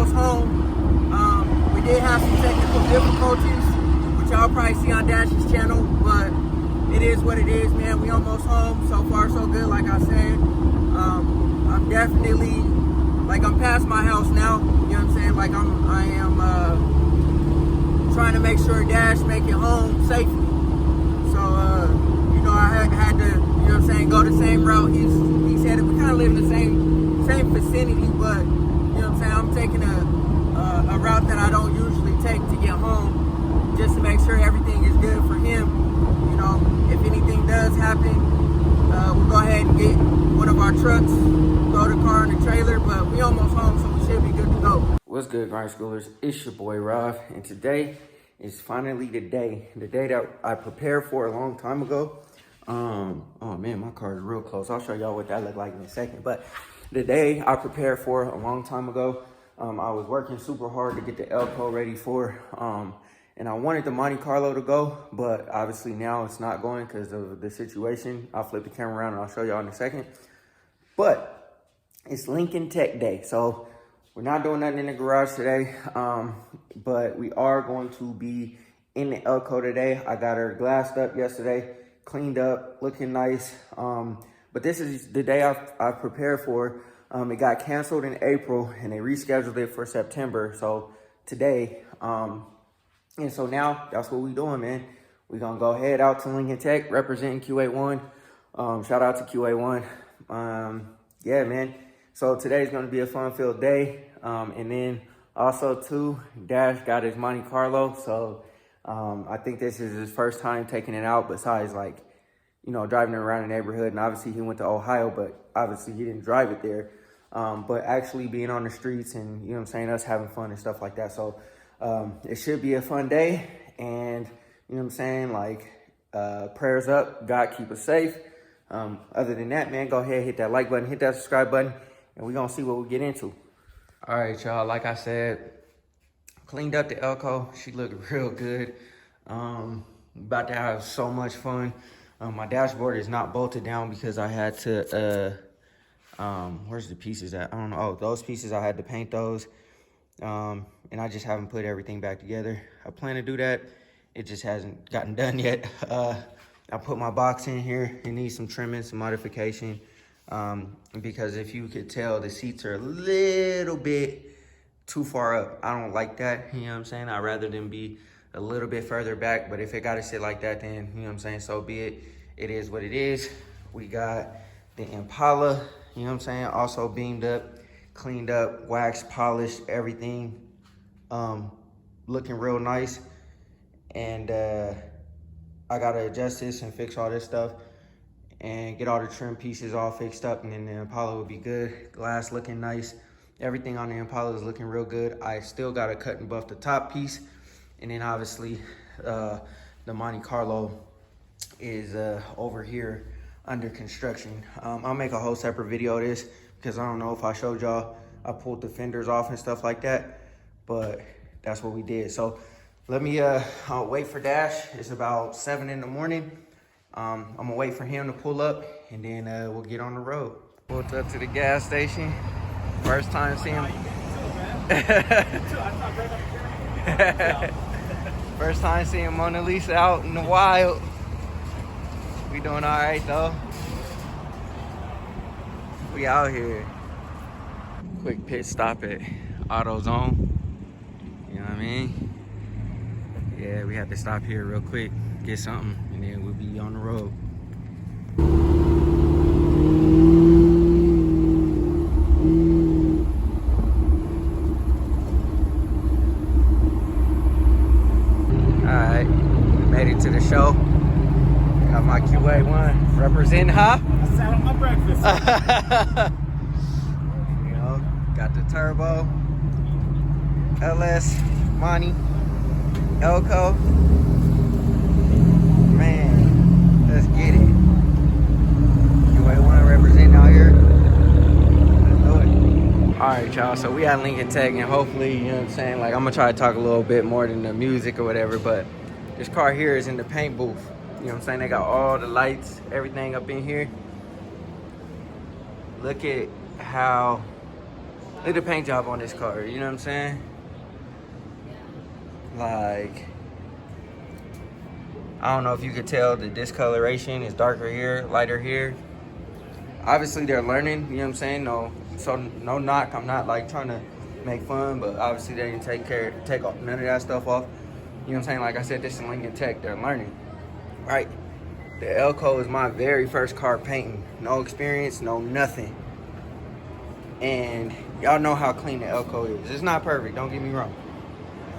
almost home. We did have some technical difficulties, which y'all probably see on Dash's channel, but it is what it is, man. We almost home. So far, so good, like I said. I'm definitely, like, I'm past my house now. You know what I'm saying? Like, I am trying to make sure Dash make it home safely. So, you know, I had to, you know what I'm saying, go the same route. He said we kind of live in the same vicinity, but, you know what I'm saying, I'm taking a route that I don't usually take to get home, just to make sure everything is good for him. You know, if anything does happen, we'll go ahead and get one of our trucks, throw the car in the trailer, but we almost home, so we should be good to go. What's good, Grind Schoolers? It's your boy, Rob, and today is finally the day that I prepared for a long time ago. Oh man, my car is real close. I'll show y'all what that looked like in a second, but the day I prepared for a long time ago. I was working super hard to get the Elko ready for, and I wanted the Monte Carlo to go, but obviously now it's not going because of the situation. I'll flip the camera around and I'll show y'all in a second. But it's Lincoln Tech Day, so we're not doing nothing in the garage today, but we are going to be in the Elko today. I got her glassed up yesterday, cleaned up, looking nice. But this is the day I prepared for. It got canceled in April and they rescheduled it for September. So today, and so now that's what we doing, man. We're gonna go head out to Lincoln Tech representing QA1. Shout out to QA1. Yeah, man. So today's gonna be a fun-filled day. And then also too, Dash got his Monte Carlo. So I think this is his first time taking it out besides, like, you know, driving it around the neighborhood. And obviously he went to Ohio, but obviously he didn't drive it there. But actually being on the streets and, you know what I'm saying, us having fun and stuff like that. So it should be a fun day. And, you know what I'm saying, like, prayers up, God keep us safe. Other than that, man, go ahead, hit that like button, hit that subscribe button, and we're going to see what we get into. All right, y'all, like I said, cleaned up the Elko. She looked real good. About to have so much fun. My dashboard is not bolted down because I had to, where's the pieces at? I don't know. Oh, those pieces, I had to paint those. And I just haven't put everything back together. I plan to do that. It just hasn't gotten done yet. I put my box in here. It needs some trimming, some modification. Because if you could tell, the seats are a little bit too far up. I don't like that, you know what I'm saying? I'd rather them be a little bit further back, but if it gotta sit like that, then, you know what I'm saying, so be it. It is what it is. We got the Impala, you know what I'm saying, also beamed up, cleaned up, waxed, polished, everything, looking real nice. And I gotta adjust this and fix all this stuff and get all the trim pieces all fixed up, and then the Impala will be good. Glass looking nice. Everything on the Impala is looking real good. I still gotta cut and buff the top piece. And then obviously the Monte Carlo is over here under construction. I'll make a whole separate video of this because I don't know if I showed y'all. I pulled the fenders off and stuff like that, but that's what we did. So let me I'll wait for Dash. It's about 7 in the morning. I'm gonna wait for him to pull up, and then we'll get on the road. Pulled up to the gas station. First time seeing First time seeing Mona Lisa out in the wild. We doing all right though. We out here. Quick pit stop at AutoZone. You know what I mean? Yeah, we had to stop here real quick, get something, and then we'll be on the road. Alright, we made it to the show. Got my QA1 representing, huh? I sat on my breakfast. You know, got the turbo, LS, Monte, Elko. Man, let's get it. QA1 representing out here. Let's do it. Alright, y'all, so we at Lincoln Tech, and hopefully, you know what I'm saying, like, I'm gonna try to talk a little bit more than the music or whatever, but this car here is in the paint booth. You know what I'm saying? They got all the lights, everything up in here. Look at how Look at the paint job on this car, you know what I'm saying? Like, I don't know if you could tell the discoloration is darker here, lighter here. Obviously they're learning, you know what I'm saying? No knock, I'm not like trying to make fun, but obviously they didn't take off none of that stuff off. You know what I'm saying? Like I said, this is Lincoln Tech, they're learning, right? The Elko is my very first car painting. No experience, no nothing. And y'all know how clean the Elko is. It's not perfect, don't get me wrong.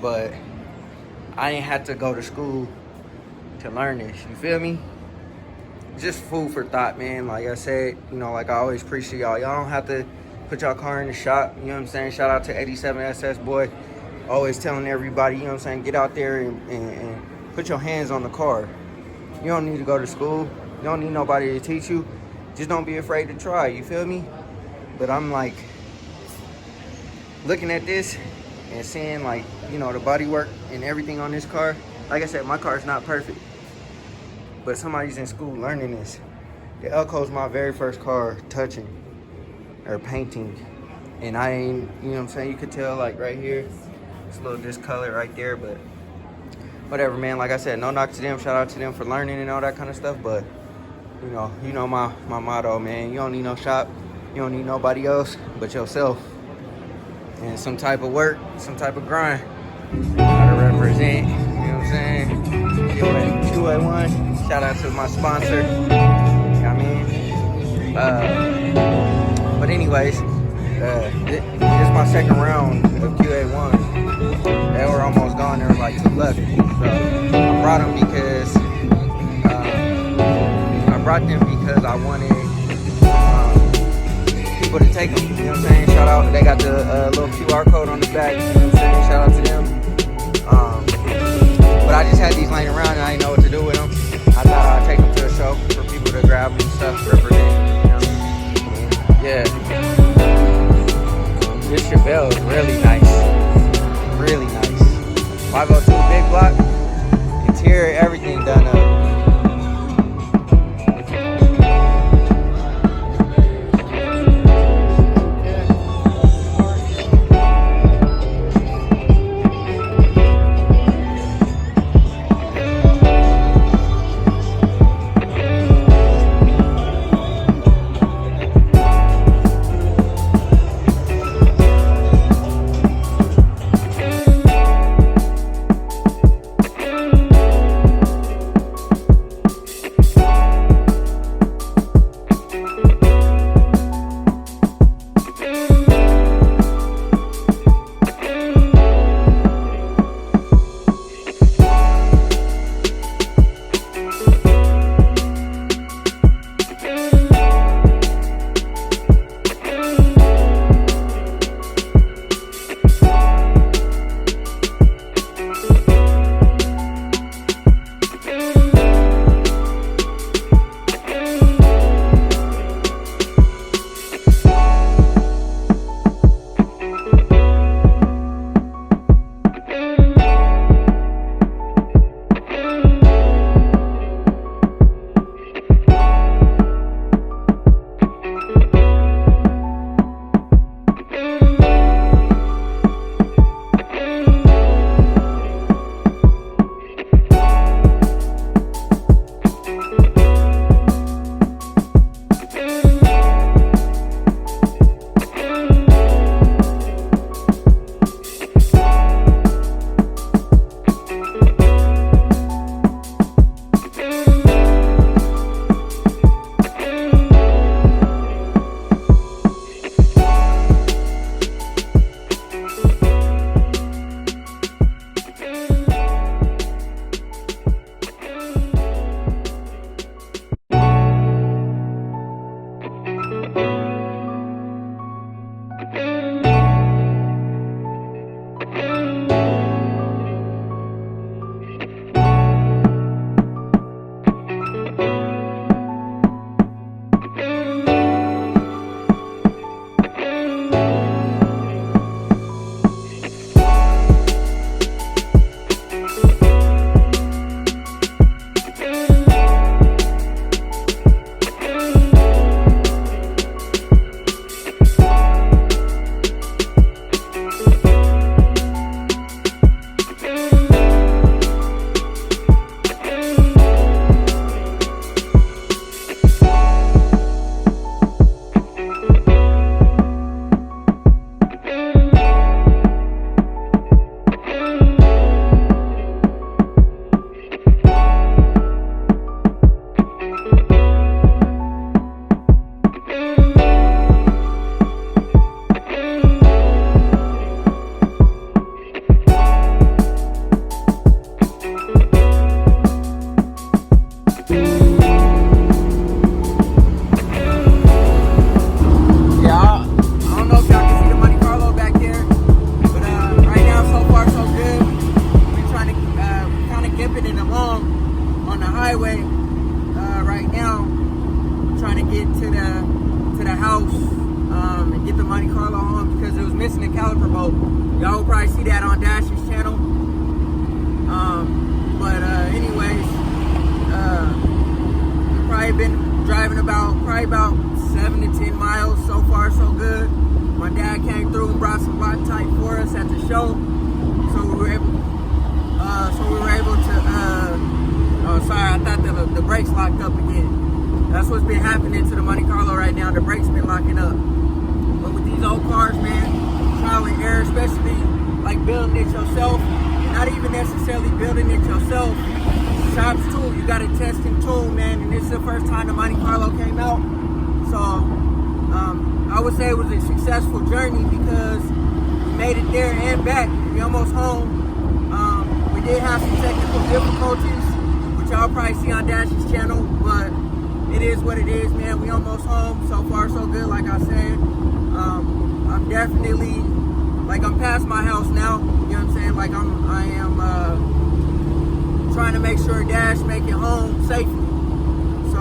But I ain't had to go to school to learn this, you feel me? Just food for thought, man. Like I said, you know, like I always preach to y'all. Y'all don't have to put y'all car in the shop, you know what I'm saying? Shout out to 87SS boy. Always telling everybody, you know what I'm saying, get out there and put your hands on the car. You don't need to go to school. You don't need nobody to teach you. Just don't be afraid to try, you feel me? But I'm like, looking at this and seeing like, you know, the body work and everything on this car. Like I said, my car's not perfect. But somebody's in school learning this. The Elko's my very first car touching or painting. And I ain't, you know what I'm saying? You could tell like right here, it's a little discolored right there, but whatever, man. Like I said, no knock to them. Shout out to them for learning and all that kind of stuff. But you know my motto, man. You don't need no shop. You don't need nobody else but yourself. And some type of work, some type of grind. Gotta represent, you know what I'm saying? QA1. Shout out to my sponsor. You know what I mean? But anyways, this is my second round of QA1. They were almost gone. There was like 2 left. So I brought them because I wanted people to take them. You know what I'm saying? Shout out. They got the little QR code on the back. You know what I'm saying? Shout out to them. But I just had these laying around and I didn't know what to do with them. I thought I'd take them to a show for people to grab them and stuff, represent. You know? Yeah. This Chevelle is really nice. Really nice. 502 big block. Interior, everything done up. that on Dash's channel. Anyways, we've probably been driving about 7 to 10 miles. So far, so good. My dad came through and brought some Loctite for us at the show, so we were able to. Oh, sorry, I thought the brakes locked up again. That's what's been happening to the Monte Carlo right now. The brakes been locking up. But with these old cars, man, trial and error, especially like building it yourself, and not even necessarily building it yourself. Shops too, you gotta test and tune, man. And this is the first time the Monte Carlo came out, so I would say it was a successful journey because we made it there and back. We almost home. We did have some technical difficulties, which y'all probably see on Dash's channel, but it is what it is, man. We almost home. So far, so good. Like I said, I'm definitely, like, I'm past my house now. You know what I'm saying? Like, I am trying to make sure Dash make it home safely. So,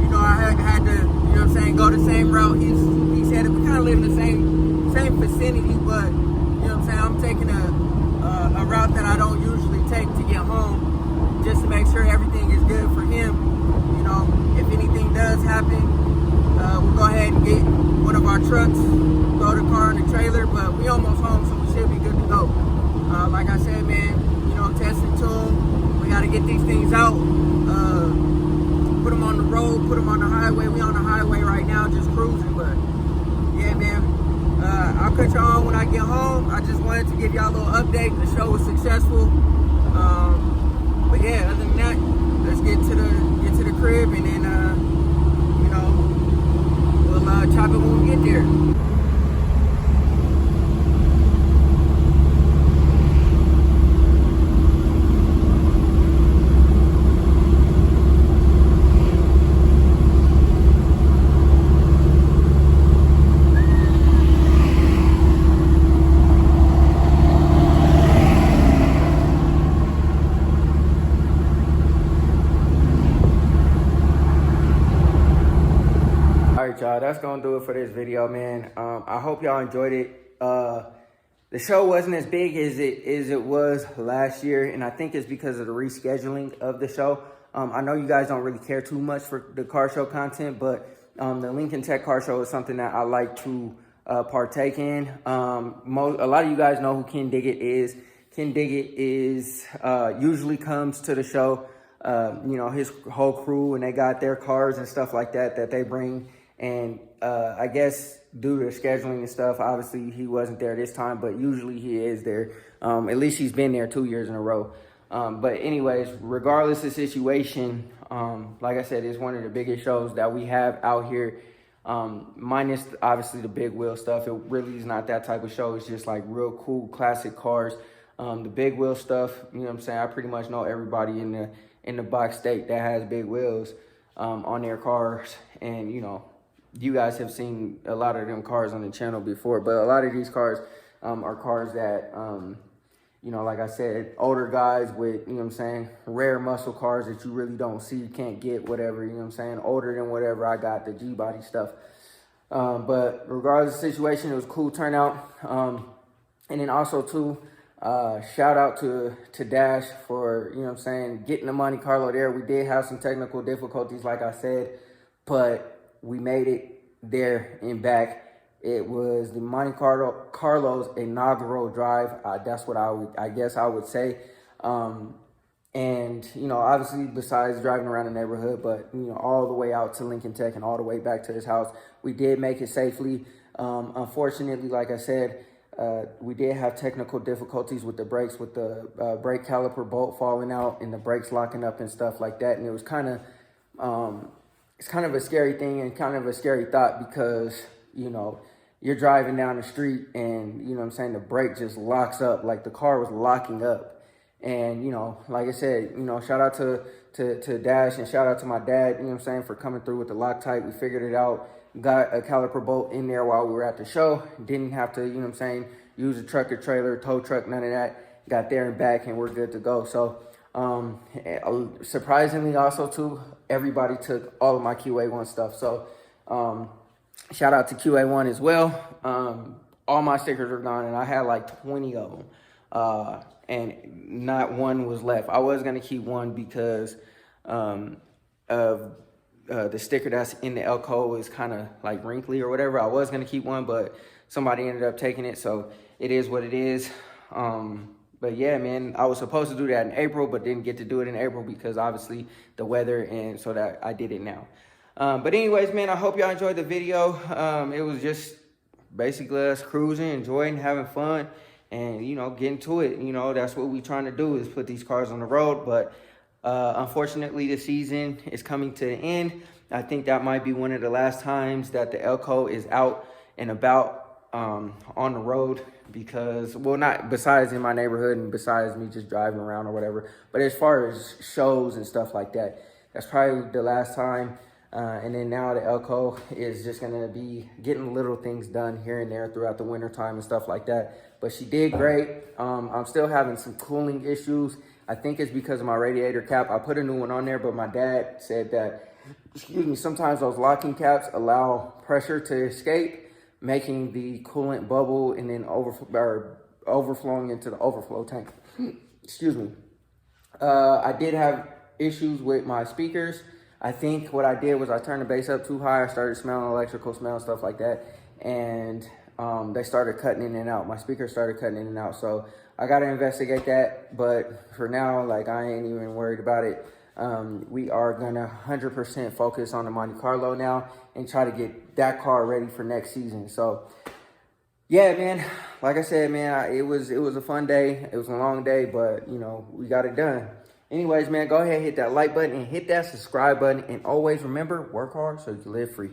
you know, I had to, you know what I'm saying, go the same route. He said we kind of live in the same vicinity, but, you know what I'm saying, I'm taking a route that I don't usually take to get home, just to make sure everything is good for him. You know, if anything does happen, we'll go ahead and get one of our trucks, throw the car in the trailer, but we almost home, so we should be good to go. Like I said, man, you know, test and tune. We got to get these things out, put them on the road, put them on the highway. We on the highway right now, just cruising, but yeah, man. I'll cut y'all on when I get home. I just wanted to give y'all a little update. The show was successful. But yeah, other than that, let's get to the crib, and then you know, we'll chop it when we get there. Y'all, that's gonna do it for this video, man. I hope y'all enjoyed it. The show wasn't as big as it was last year, and I think it's because of the rescheduling of the show. I know you guys don't really care too much for the car show content, but the Lincoln Tech Car Show is something that I like to partake in. A lot of you guys know who Ken Diggett is. Ken Diggett usually comes to the show, you know, his whole crew, and they got their cars and stuff like that they bring. And I guess due to scheduling and stuff, obviously he wasn't there this time, but usually he is there. At least he's been there 2 years in a row. But anyways, regardless of the situation, like I said, it's one of the biggest shows that we have out here. Minus obviously the big wheel stuff. It really is not that type of show. It's just like real cool classic cars. The big wheel stuff, you know what I'm saying? I pretty much know everybody in the box state that has big wheels on their cars, and you know, you guys have seen a lot of them cars on the channel before, but a lot of these cars are cars that, you know, like I said, older guys with, you know what I'm saying, rare muscle cars that you really don't see, you can't get, whatever, you know what I'm saying, older than whatever I got, the Gbody stuff. But regardless of the situation, it was a cool turnout. And then also, too, shout out to Dash for, you know what I'm saying, getting the Monte Carlo there. We did have some technical difficulties, like I said, but we made it there and back. It was the Monte Carlo's inaugural drive. That's what I guess I would say. And, you know, obviously besides driving around the neighborhood, but, you know, all the way out to Lincoln Tech and all the way back to his house, we did make it safely. Unfortunately, like I said, we did have technical difficulties with the brakes, with the brake caliper bolt falling out and the brakes locking up and stuff like that. And it was kind of, it's kind of a scary thing and kind of a scary thought because, you know, you're driving down the street and, you know what I'm saying, the brake just locks up, like the car was locking up. And, you know, like I said, you know, shout out to Dash and shout out to my dad, you know what I'm saying, for coming through with the Loctite. We figured it out, got a caliper bolt in there while we were at the show. Didn't have to, you know what I'm saying, use a truck or trailer, tow truck, none of that. Got there and back and we're good to go. So, surprisingly also too, everybody took all of my QA1 stuff. So, shout out to QA1 as well. all my stickers are gone, and I had like 20 of them. And not one was left. I was gonna keep one because of the sticker that's in the Elko is kind of like wrinkly or whatever. I was gonna keep one, but somebody ended up taking it, so it is what it is. But yeah, man, I was supposed to do that in April, but didn't get to do it in April because obviously the weather, and so that I did it now. But anyways, man, I hope y'all enjoyed the video. It was just basically us cruising, enjoying, having fun, and, you know, getting to it. You know, that's what we trying to do, is put these cars on the road. But unfortunately, the season is coming to the end. I think that might be one of the last times that the Elko is out and about on the road, because, well, not besides in my neighborhood and besides me just driving around or whatever, but as far as shows and stuff like that, that's probably the last time. And then now the Elko is just gonna be getting little things done here and there throughout the winter time and stuff like that. But she did great. I'm still having some cooling issues. I think it's because of my radiator cap. I put a new one on there, but my dad said that, excuse me, sometimes those locking caps allow pressure to escape, making the coolant bubble and then overflowing into the overflow tank. Excuse me. I did have issues with my speakers. I think what I did was I turned the bass up too high. I started smelling electrical smell, stuff like that. And they started cutting in and out. My speakers started cutting in and out. So I got to investigate that. But for now, like, I ain't even worried about it. We are gonna 100% focus on the Monte Carlo now and try to get that car ready for next season. So yeah, man, like I said, man, it was a fun day. It was a long day, but, you know, we got it done. Anyways, man, go ahead, hit that like button and hit that subscribe button, and always remember, work hard so you can live free.